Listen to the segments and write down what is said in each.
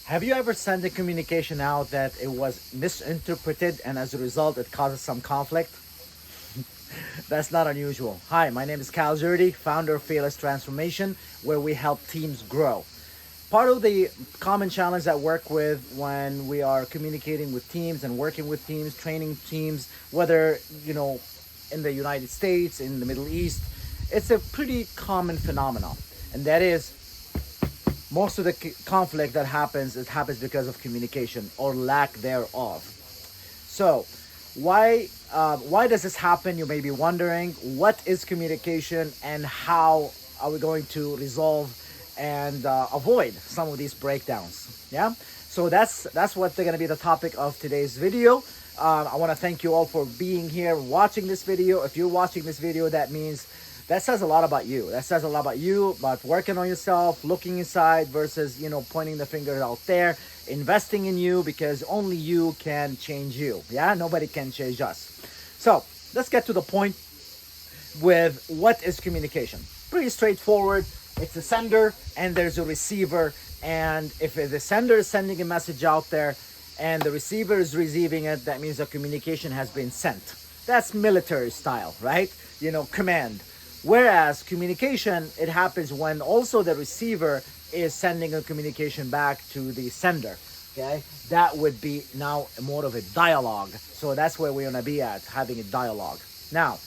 Have you ever sent a communication out that it was misinterpreted and as a result it causes some conflict? That's not unusual. Hi, my name is Cal Zerdy, founder of Fearless Transformation, where we help teams grow. Part of the common challenge that I work with when we are communicating with teams and working with teams, training teams, whether, in the United States, in the Middle East, it's a pretty common phenomenon. And that is most of the conflict that happens, it happens because of communication or lack thereof. So, why does this happen? You may be wondering, what is communication and how are we going to resolve and avoid some of these breakdowns? Yeah. So that's what they're going to be the topic of today's video. I want to thank you all for being here, watching this video. If you're watching this video, that says a lot about you. That says a lot about you, about working on yourself, looking inside versus, pointing the finger out there, investing in you because only you can change you. Yeah, nobody can change us. So let's get to the point with what is communication. Pretty straightforward. It's a sender and there's a receiver. And if the sender is sending a message out there and the receiver is receiving it, that means the communication has been sent. That's military style, right? Command. Whereas communication, it happens when also the receiver is sending a communication back to the sender. Okay, that would be now more of a dialogue. So that's where we're gonna be at, having a dialogue. Now,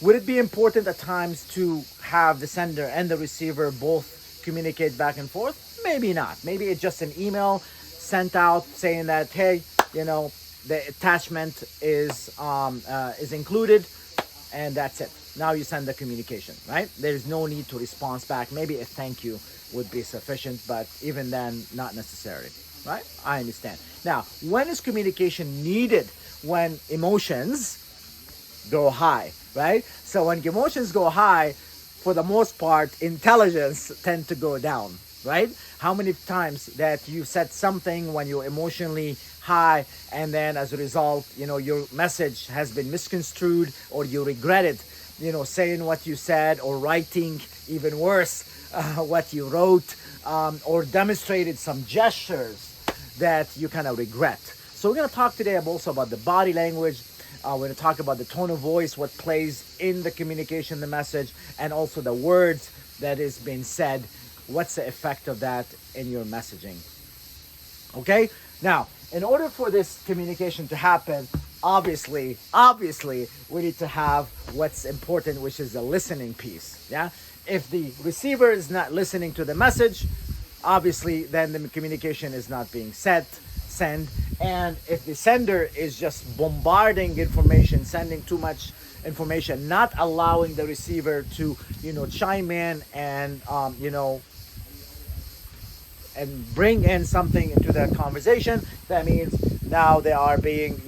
would it be important at times to have the sender and the receiver both communicate back and forth? Maybe not. Maybe it's just an email sent out saying that, hey, the attachment is included, and that's it. Now you send the communication, right? There's no need to respond back. Maybe a thank you would be sufficient, but even then, not necessary, right? I understand. Now, when is communication needed? When emotions go high, right? So when emotions go high, for the most part, intelligence tend to go down, right? How many times that you said something when you're emotionally high and then as a result, your message has been misconstrued or you regret it, saying what you said or writing even worse, what you wrote, or demonstrated some gestures that you kind of regret. So we're going to talk today also about the body language. We're going to talk about the tone of voice, what plays in the communication, the message, and also the words that is being said. What's the effect of that in your messaging? Okay? Now, in order for this communication to happen, obviously, we need to have what's important, which is the listening piece. Yeah? If the receiver is not listening to the message, obviously, then the communication is not being sent. And if the sender is just bombarding information, sending too much information, not allowing the receiver to, chime in and, and bring in something into the conversation, that means now they are being,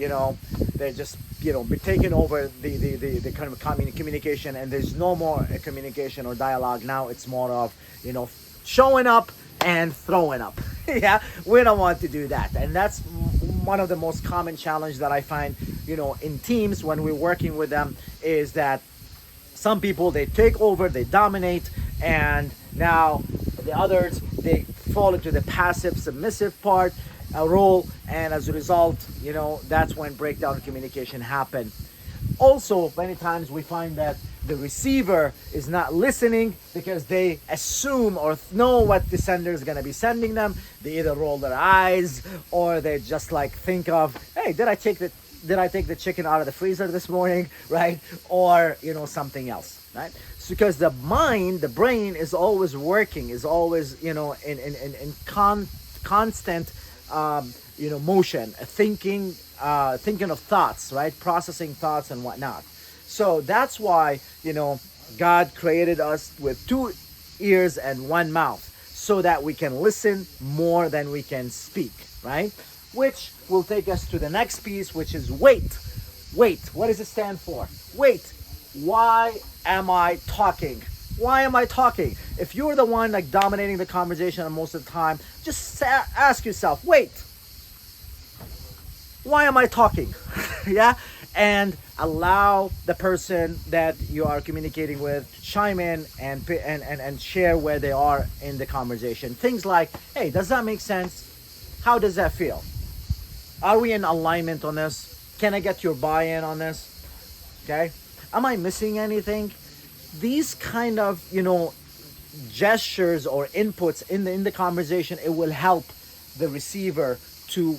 they're just, be taking over the kind of communication, and there's no more communication or dialogue. Now it's more of, showing up and throwing up. Yeah, we don't want to do that. And that's one of the most common challenge that I find, in teams when we're working with them, is that some people, they take over, they dominate, and now the others, they fall into the passive submissive part role, and as a result, that's when breakdown communication happen. Also, many times we find that the receiver is not listening because they assume or know what the sender is going to be sending them. They either roll their eyes or they just think of, hey, did I take the chicken out of the freezer this morning, right? Or something else, right? It's because the mind, the brain is always working, is always in constant motion, thinking of thoughts, right? Processing thoughts and whatnot. So that's why, God created us with 2 ears and 1 mouth so that we can listen more than we can speak, right? Which will take us to the next piece, which is wait. Wait, what does it stand for? Wait, why am I talking? Why am I talking? If you're the one dominating the conversation most of the time, just ask yourself, wait, why am I talking? Yeah? And allow the person that you are communicating with to chime in and share where they are in the conversation. Things like, hey, does that make sense? How does that feel? Are we in alignment on this? Can I get your buy-in on this? Okay. Am I missing anything? These kind of, gestures or inputs in the conversation, it will help the receiver to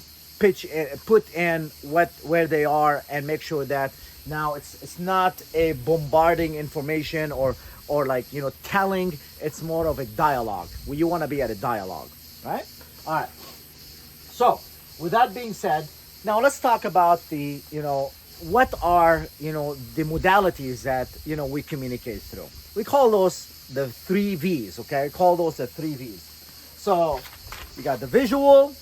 put in where they are, and make sure that now it's not a bombarding information or like telling. It's more of a dialogue. Well, you want to be at a dialogue, right? All right. So with that being said, now let's talk about the what are the modalities that we communicate through. We call those the 3 V's. Okay, call those the 3 V's. So you got the visual,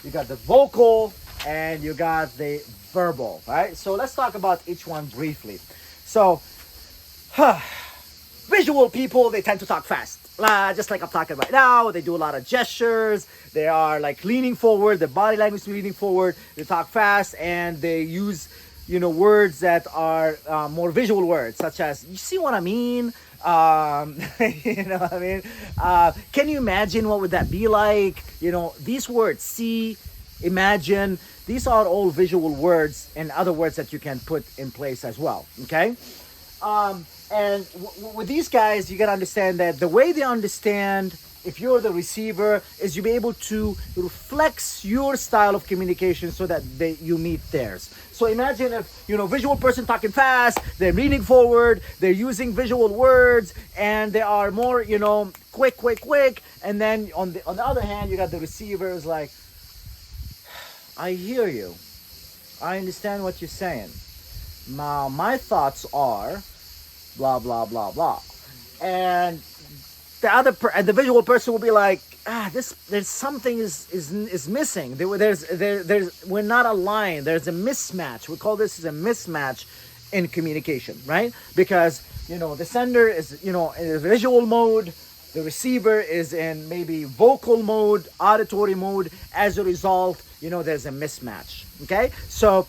you got the vocal, and you got the verbal, right? So let's talk about each one briefly. So visual people, they tend to talk fast. Just like I'm talking right now, they do a lot of gestures. They are like leaning forward, their body language is leaning forward. They talk fast, and they use words that are more visual words, such as, you see what I mean? You know what I mean? Can you imagine what would that be like? These words, see, imagine, these are all visual words and other words that you can put in place as well. Okay. And with these guys, you got to understand that the way they understand, if you're the receiver, is you be able to flex your style of communication so that you meet theirs. So imagine if, visual person talking fast, they're leaning forward, they're using visual words, and they are more, quick. And then on the other hand, you got the receivers like, I hear you. I understand what you're saying. Now, my thoughts are blah, blah, blah, blah. And the visual person will be like, there's something is missing. We're not aligned. There's a mismatch. We call this a mismatch in communication, right? Because the sender is in a visual mode, the receiver is in maybe vocal mode, auditory mode. As a result, there's a mismatch. Okay, so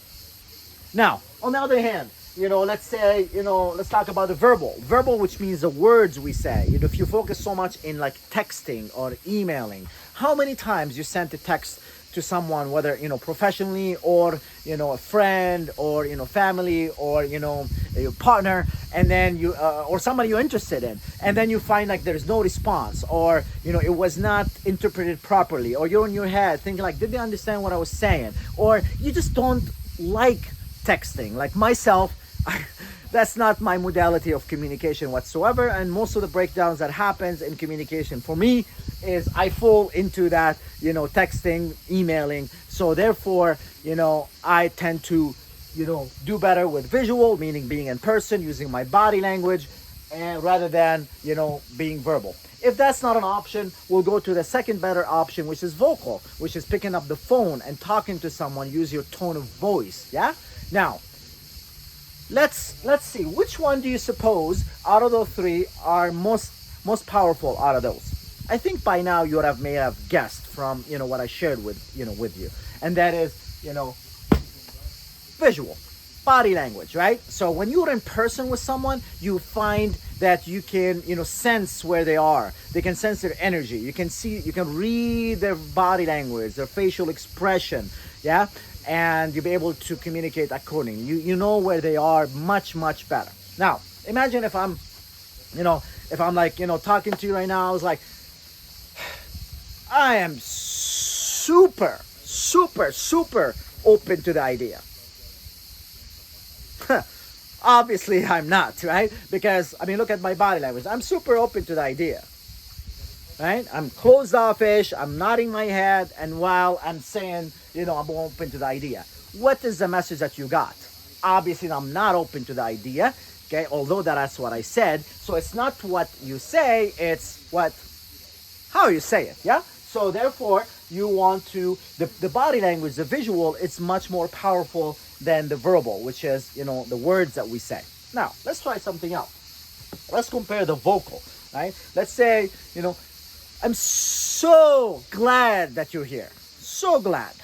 now on the other hand, let's say, let's talk about the verbal, which means the words we say. If you focus so much in like texting or emailing, how many times you sent a text to someone, whether, professionally or, a friend or, family or, your partner, and then you, or somebody you're interested in, and then you find like there's no response, or, it was not interpreted properly, or you're in your head thinking like, did they understand what I was saying? Or you just don't like texting. Like myself, that's not my modality of communication whatsoever, and most of the breakdowns that happens in communication for me is I fall into that, texting, emailing. So therefore, I tend to, do better with visual, meaning being in person, using my body language, and rather than, being verbal. If that's not an option, we'll go to the second better option, which is vocal, which is picking up the phone and talking to someone. Use your tone of voice. Yeah. Now, let's see, which one do you suppose out of those 3 are most powerful out of those? I think by now you may have guessed from what I shared with you, and that is visual, body language, right? So when you're in person with someone, you find that you can sense where they are. They can sense their energy. You can read their body language, their facial expression. Yeah. And you'll be able to communicate accordingly. You know where they are much better. Now, imagine if I'm like, talking to you right now, I was like, I am super open to the idea. Obviously, I'm not, right? Because, look at my body language. I'm super open to the idea, right? I'm closed off-ish. I'm nodding my head. And while I'm saying, I'm open to the idea. What is the message that you got? Obviously, I'm not open to the idea, okay? Although that's what I said. So it's not what you say, it's how you say it, yeah? So therefore, you want to, the body language, the visual, it's much more powerful than the verbal, which is, the words that we say. Now, let's try something else. Let's compare the vocal, right? Let's say, I'm so glad that you're here. So glad.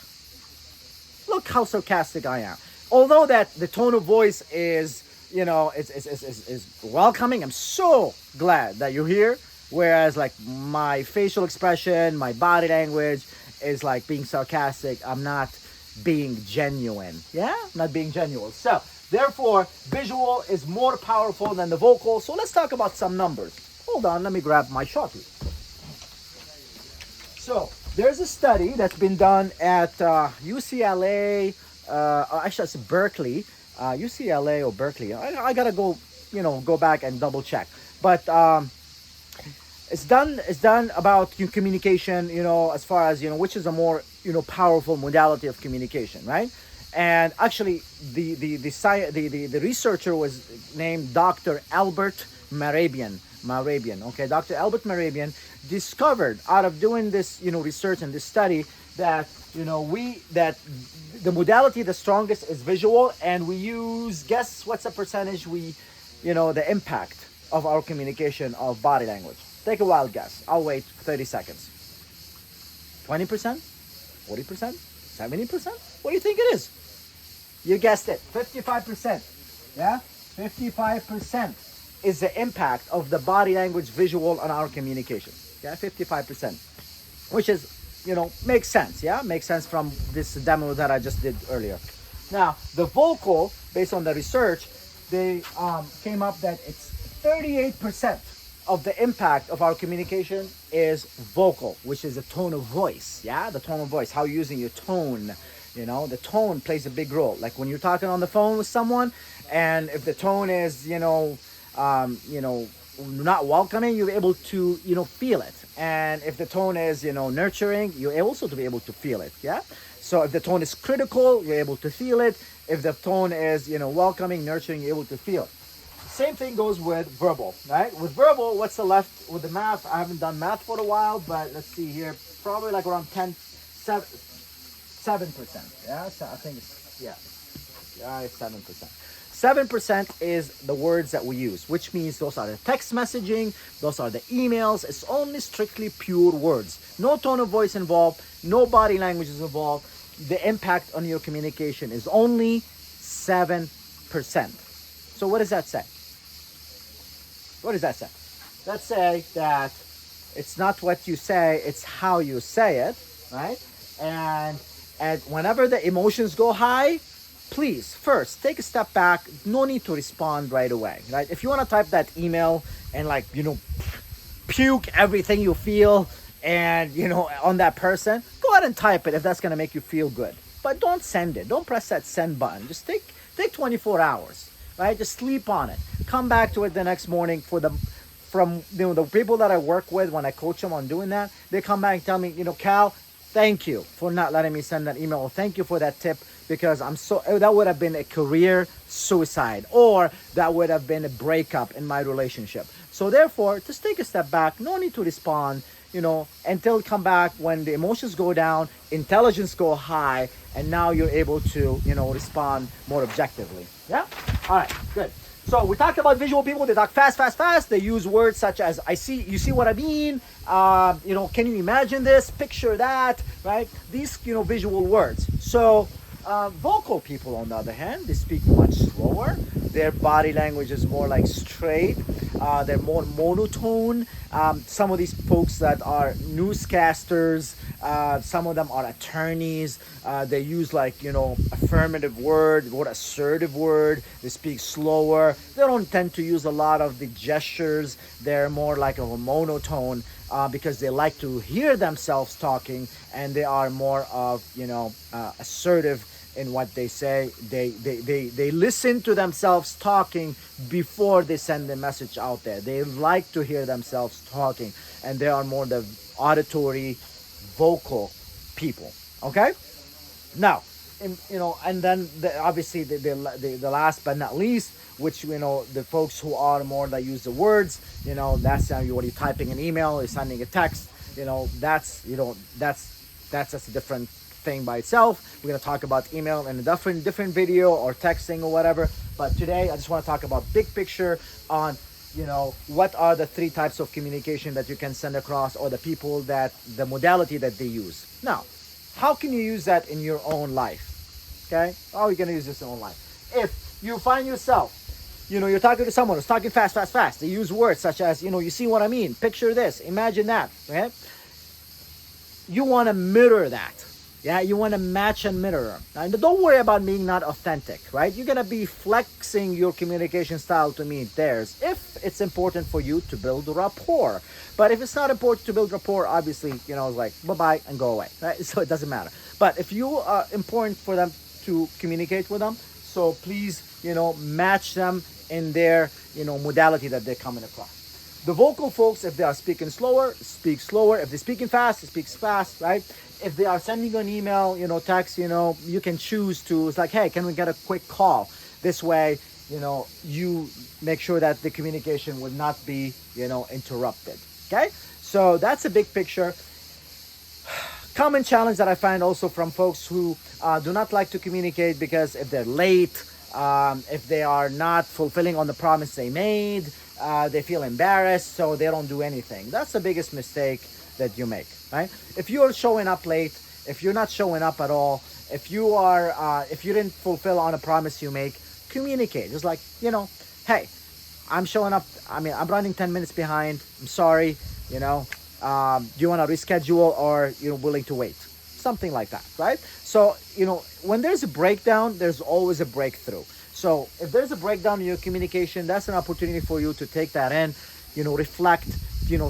Look how sarcastic I am. Although that the tone of voice is, is welcoming, I'm so glad that you're here. Whereas like my facial expression, my body language, is like being sarcastic. I'm not being genuine. Yeah, not being genuine. So therefore, visual is more powerful than the vocal. So let's talk about some numbers. Hold on, let me grab my Sharpie. So there's a study that's been done at UCLA, actually it's Berkeley, UCLA or Berkeley. I gotta go, go back and double check. But it's done about communication, as far as which is a more powerful modality of communication, right? And actually, the researcher was named Dr. Albert Mehrabian. Okay, Dr. Albert Mehrabian discovered out of doing this research and this study that that the modality the strongest is visual, and we use, guess what's the percentage the impact of our communication of body language. Take a wild guess. I'll wait 30 seconds. 20%? 40%? 70%? What do you think it is? You guessed it. 55%. Yeah? 55% is the impact of the body language visual on our communication. Yeah? 55%. Which is, makes sense. Yeah? Makes sense from this demo that I just did earlier. Now, the vocal, based on the research, they came up that it's 38% of the impact of our communication is vocal, which is the tone of voice. Yeah, the tone of voice, how you're using your tone. The tone plays a big role. Like when you're talking on the phone with someone, and if the tone is, not welcoming, you're able to, feel it. And if the tone is, nurturing, you're also to be able to feel it. Yeah. So if the tone is critical, you're able to feel it. If the tone is, welcoming, nurturing, you're able to feel it. Same thing goes with verbal, right? With verbal, what's the left with the math? I haven't done math for a while, but let's see here. Probably like around 7%. Yeah, so I think it's, 7%. 7% is the words that we use, which means those are the text messaging, those are the emails. It's only strictly pure words. No tone of voice involved, no body language is involved. The impact on your communication is only 7%. So what does that say? What does that say? Let's say that it's not what you say, it's how you say it, right? And whenever the emotions go high, please first take a step back. No need to respond right away, right? If you want to type that email and puke everything you feel and on that person, go ahead and type it if that's going to make you feel good. But don't send it. Don't press that send button. Just take 24 hours. Right? Just sleep on it. Come back to it the next morning. From the people that I work with, when I coach them on doing that, they come back and tell me, Cal, thank you for not letting me send that email. Or thank you for that tip, because that would have been a career suicide, or that would have been a breakup in my relationship. So therefore, just take a step back. No need to respond, until come back when the emotions go down, intelligence go high, and now you're able to, respond more objectively. Yeah? All right, good. So we talked about visual people. They talk fast. They use words such as, you see what I mean? Can you imagine this? Picture that, right? These, visual words. So vocal people, on the other hand, they speak much slower. Their body language is more like straight. They're more monotone. Some of these folks that are newscasters, some of them are attorneys. They use affirmative word, assertive word. They speak slower. They don't tend to use a lot of the gestures. They're more like a monotone because they like to hear themselves talking, and they are more of assertive in what they say. They listen to themselves talking before they send the message out there. They like to hear themselves talking, and they are more the auditory, vocal people. Okay, now and then obviously the last but not least, which the folks who are more that use the words, that's what you're typing an email, you're sending a text, that's just a different thing by itself. We're going to talk about email in a different video, or texting or whatever. But today I just want to talk about big picture on what are the 3 types of communication that you can send across, or the modality that they use. Now, how can you use that in your own life? Okay, how are you going to use this in your own life? If you find yourself, you're talking to someone who's talking fast, they use words such as, you see what I mean, picture this, imagine that, okay? you want to mirror that. Yeah, you want to match and mirror. And don't worry about being not authentic, right? You're gonna be flexing your communication style to meet theirs if it's important for you to build rapport. But if it's not important to build rapport, obviously, it's like bye bye and go away, right? So it doesn't matter. But if you are important for them to communicate with them, so please, match them in their, modality that they're coming across. The vocal folks, if they are speaking slower, speak slower. If they're speaking fast, speak fast, right? If they are sending you an email, text, you can choose to, it's like, hey, can we get a quick call? This way, you make sure that the communication would not be, interrupted. Okay? So that's a big picture. Common challenge that I find also from folks who do not like to communicate because if they're late, if they are not fulfilling on the promise they made, they feel embarrassed, so they don't do anything. That's the biggest mistake that you make, right? If you're showing up late, if you're not showing up at all, if you didn't fulfill on a promise you make, communicate. Just like, hey, I'm showing up. I'm running 10 minutes behind. I'm sorry. Do you want to reschedule or you're willing to wait? Something like that, right? So, when there's a breakdown, there's always a breakthrough. So if there's a breakdown in your communication, that's an opportunity for you to take that in, reflect,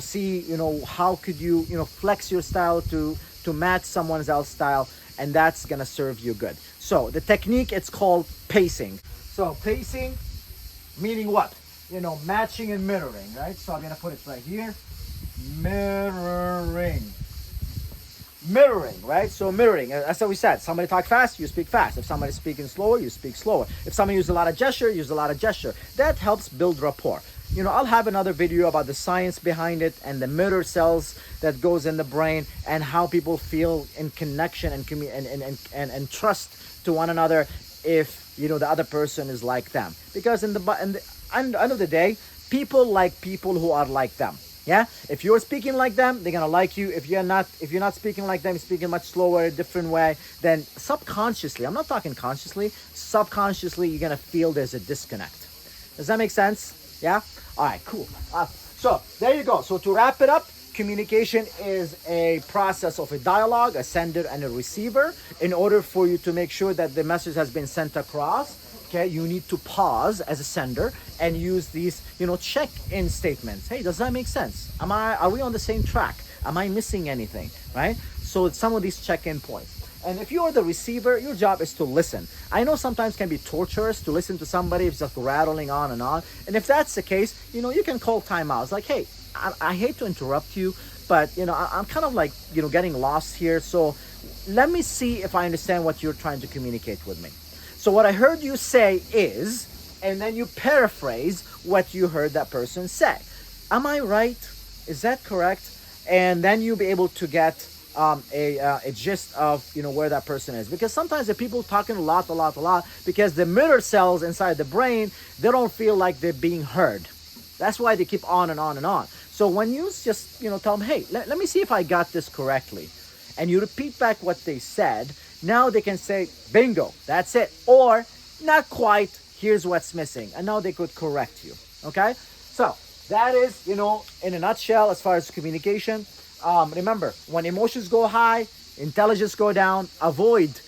see, how could you, flex your style to match someone else's style, and that's gonna serve you good. So the technique, it's called pacing. So pacing, meaning what? Matching and mirroring, right? So I'm gonna put it right here. Mirroring, right? So mirroring, as we said, somebody talk fast, you speak fast. If somebody's speaking slower, you speak slower. If somebody uses a lot of gesture, use a lot of gesture. That helps build rapport. I'll have another video about the science behind it and the mirror cells that goes in the brain and how people feel in connection and trust to one another if the other person is like them. Because in the end of the day, people like people who are like them. Yeah, if you're speaking like them, they're gonna like you. If you're not speaking like them, speaking much slower, a different way, then subconsciously, I'm not talking consciously, subconsciously, you're gonna feel there's a disconnect. Does that make sense? Yeah. All right. Cool. So there you go. So to wrap it up, communication is a process of a dialogue, a sender and a receiver. In order for you to make sure that the message has been sent across, okay, you need to pause as a sender and use these, check-in statements. Hey, does that make sense? Are we on the same track? Am I missing anything, right? So some of these check-in points. And if you are the receiver, your job is to listen. I know sometimes can be torturous to listen to somebody who's just rattling on and on. And if that's the case, you can call timeouts. Like, hey, I hate to interrupt you, but, I'm kind of like, getting lost here. So let me see if I understand what you're trying to communicate with me. So what I heard you say is, and then you paraphrase what you heard that person say. Am I right? Is that correct? And then you'll be able to get a gist of where that person is. Because sometimes the people talking a lot, because the mirror cells inside the brain, they don't feel like they're being heard. That's why they keep on and on and on. So when you just tell them, hey, let me see if I got this correctly, and you repeat back what they said, now they can say, bingo, that's it. Or, not quite, here's what's missing. And now they could correct you, okay? So, that is, in a nutshell, as far as communication. Remember, when emotions go high, intelligence go down, avoid,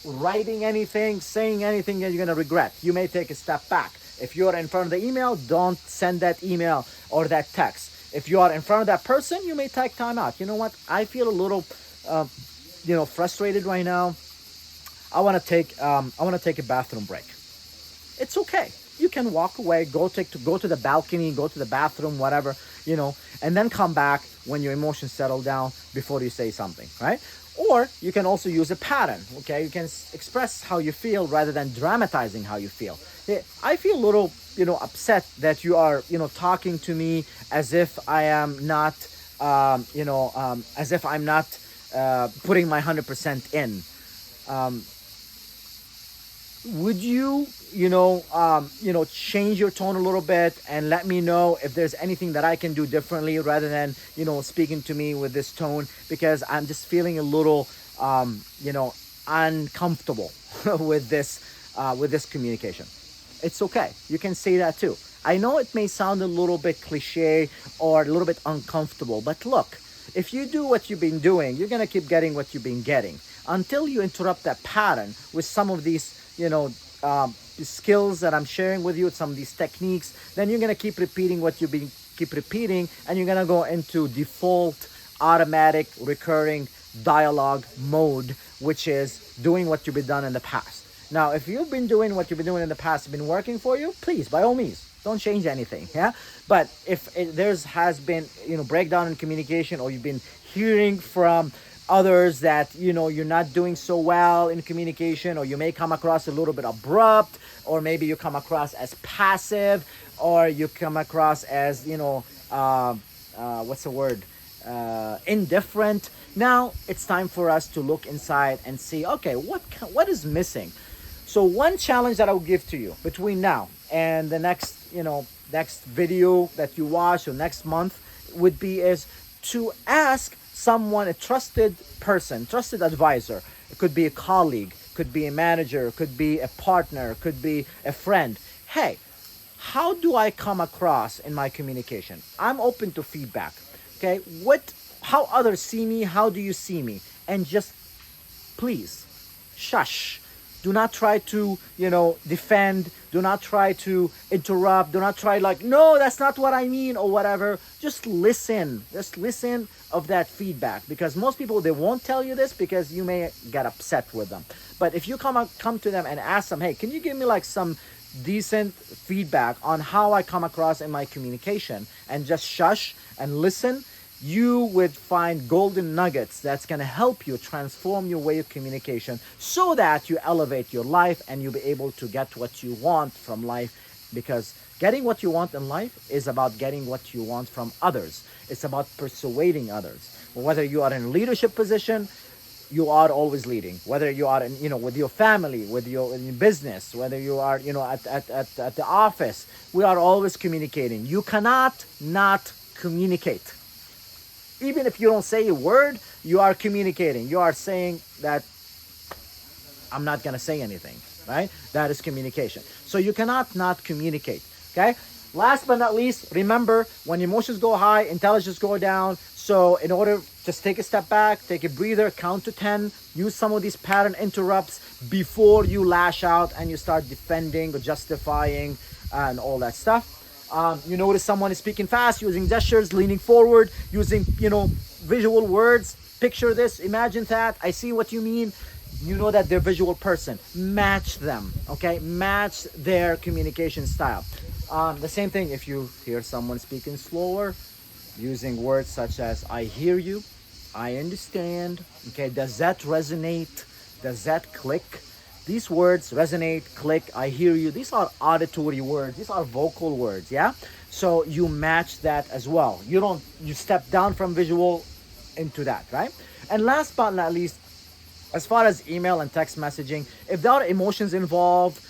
writing anything, saying anything that you're going to regret. You may take a step back. If you're in front of the email, don't send that email or that text. If you are in front of that person, you may take time out. You know what? I feel a little frustrated right now. I want to take a bathroom break. It's okay. You can walk away, go to the balcony, go to the bathroom, whatever, and then come back when your emotions settle down before you say something, right? Or you can also use a pattern, okay? You can express how you feel rather than dramatizing how you feel. I feel a little, upset that you are, talking to me as if I am not, as if I'm not putting my 100% in. Would you, change your tone a little bit and let me know if there's anything that I can do differently rather than, speaking to me with this tone, because I'm just feeling a little, uncomfortable with this communication. It's okay. You can say that too. I know it may sound a little bit cliche or a little bit uncomfortable, but look, If you do what you've been doing, you're gonna keep getting what you've been getting until you interrupt that pattern with some of these, skills that I'm sharing with you, some of these techniques. Then you're gonna keep repeating what you've been keep repeating, and you're gonna go into default, automatic, recurring dialogue mode, which is doing what you've been done in the past. Now, if you've been doing what you've been doing in the past, been working for you, please, by all means, don't change anything. Yeah. But if there's has been breakdown in communication, or you've been hearing from others that you're not doing so well in communication, or you may come across a little bit abrupt, or maybe you come across as passive, or you come across as what's the word, indifferent. Now it's time for us to look inside and see, okay, what is missing. So one challenge that I will give to you between now and the next video that you watch, or next month, would be is to ask someone, a trusted person, trusted advisor. It could be a colleague, could be a manager, could be a partner, could be a friend. Hey, how do I come across in my communication? I'm open to feedback. Okay, how others see me, how do you see me? And just please shush. Do not try to defend. Do not try to interrupt. Do not try like, no, that's not what I mean, or whatever. Just listen of that feedback, because most people, they won't tell you this because you may get upset with them. But if you come to them and ask them, hey, can you give me like some decent feedback on how I come across in my communication, and just shush and listen, you would find golden nuggets that's going to help you transform your way of communication, so that you elevate your life and you'll be able to get what you want from life. Because getting what you want in life is about getting what you want from others. It's about persuading others. Whether you are in a leadership position, you are always leading. Whether you are in with your family, with your business, whether you are at the office, we are always communicating. You cannot not communicate. Even if you don't say a word, you are communicating. You are saying that I'm not going to say anything, right? That is communication. So you cannot not communicate, okay? Last but not least, remember, when emotions go high, intelligence go down. So in order, just take a step back, take a breather, count to 10, use some of these pattern interrupts before you lash out and you start defending or justifying and all that stuff. You notice someone is speaking fast, using gestures, leaning forward, using, visual words. Picture this, imagine that. I see what you mean. You know that they're a visual person. Match them, okay? Match their communication style. The same thing if you hear someone speaking slower, using words such as, I hear you, I understand, okay? Does that resonate? Does that click? These words resonate, click, I hear you. These are auditory words. These are vocal words, yeah? So you match that as well. You step down from visual into that, right? And last but not least, as far as email and text messaging, if there are emotions involved,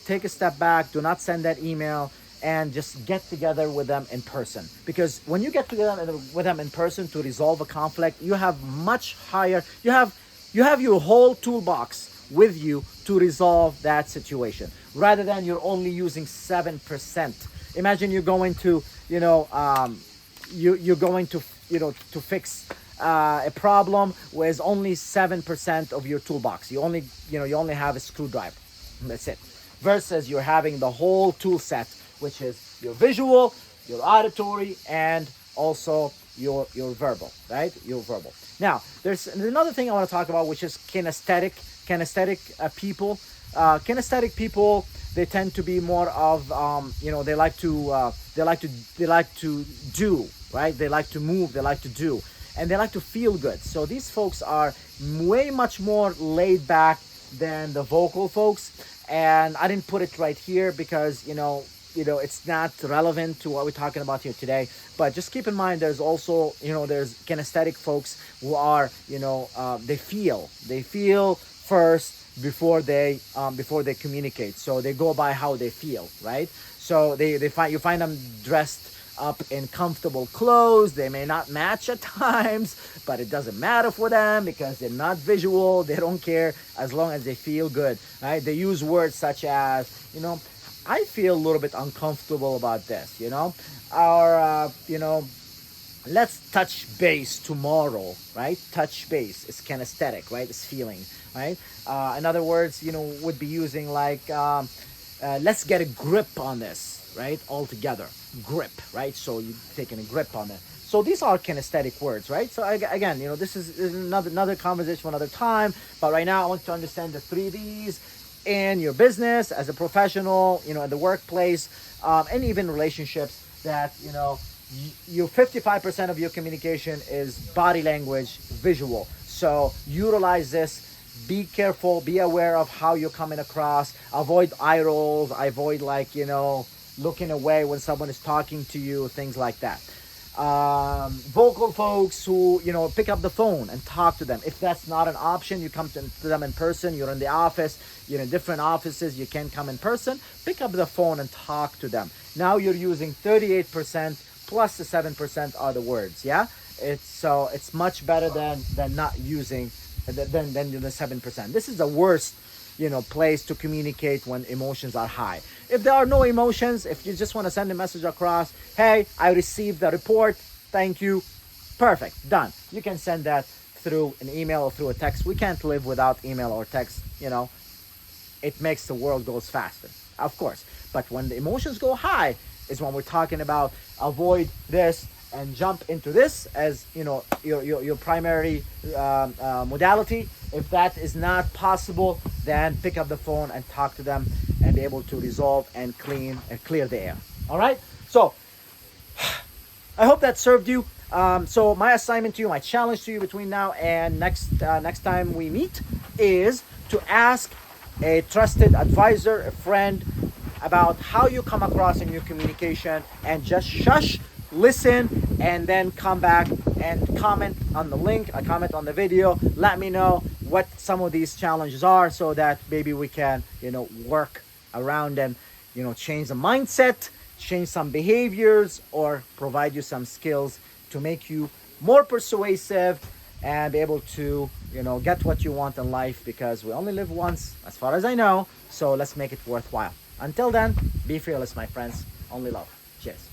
take a step back. Do not send that email, and just get together with them in person. Because when you get together with them in person to resolve a conflict, you have much higher, you have your whole toolbox with you to resolve that situation, rather than you're only using 7%. Imagine you're going to you're going to to fix a problem with only 7% of your toolbox. You only have a screwdriver. That's it. Versus you're having the whole tool set, which is your visual, your auditory, and also your verbal, right? Your verbal. Now, there's another thing I want to talk about, which is kinesthetic people. Kinesthetic people, they tend to be more of they like to do, right? They like to move, they like to do, and they like to feel good. So these folks are way much more laid back than the vocal folks. And I didn't put it right here because it's not relevant to what we're talking about here today. But just keep in mind, there's also there's kinesthetic folks who are they feel first before they communicate. So they go by how they feel, right? So you find them dressed up in comfortable clothes. They may not match at times, but it doesn't matter for them because they're not visual. They don't care as long as they feel good, right? They use words such as, I feel a little bit uncomfortable about this, or let's touch base tomorrow, right? Touch base is kinesthetic, right? It's feeling, right? In other words, would be using like, let's get a grip on this, right? All together, grip, right? So you're taking a grip on it. So these are kinesthetic words, right? So again, this is another conversation, another time. But right now, I want to understand the 3Ds in your business as a professional, in the workplace, and even relationships. That your 55% of your communication is body language, visual. So utilize this. Be careful. Be aware of how you're coming across. Avoid eye rolls. Avoid looking away when someone is talking to you. Things like that. Vocal folks who pick up the phone and talk to them. If that's not an option, you come to them in person. You're in the office. You're in different offices. You can't come in person. Pick up the phone and talk to them. Now you're using 38% plus the 7% are the words. Yeah, it's much better than not using than the 7%. This is the worst place to communicate when emotions are high. If there are no emotions, if you just want to send a message across, hey, I received the report, thank you, perfect, done. You can send that through an email or through a text. We can't live without email or text. It makes the world goes faster, of course. But when the emotions go high is when we're talking about avoid this and jump into this as your primary modality. If that is not possible, then pick up the phone and talk to them and be able to resolve and clear the air. All right. So I hope that served you. So my assignment to you, my challenge to you between now and next time we meet is to ask a trusted advisor, a friend, about how you come across in your communication, and just shush, listen, and then come back and comment on the link, comment on the video. Let me know what some of these challenges are so that maybe we can, work around them, change the mindset, change some behaviors, or provide you some skills to make you more persuasive and be able to, get what you want in life, because we only live once, as far as I know. So let's make it worthwhile. Until then, be fearless, my friends. Only love. Cheers.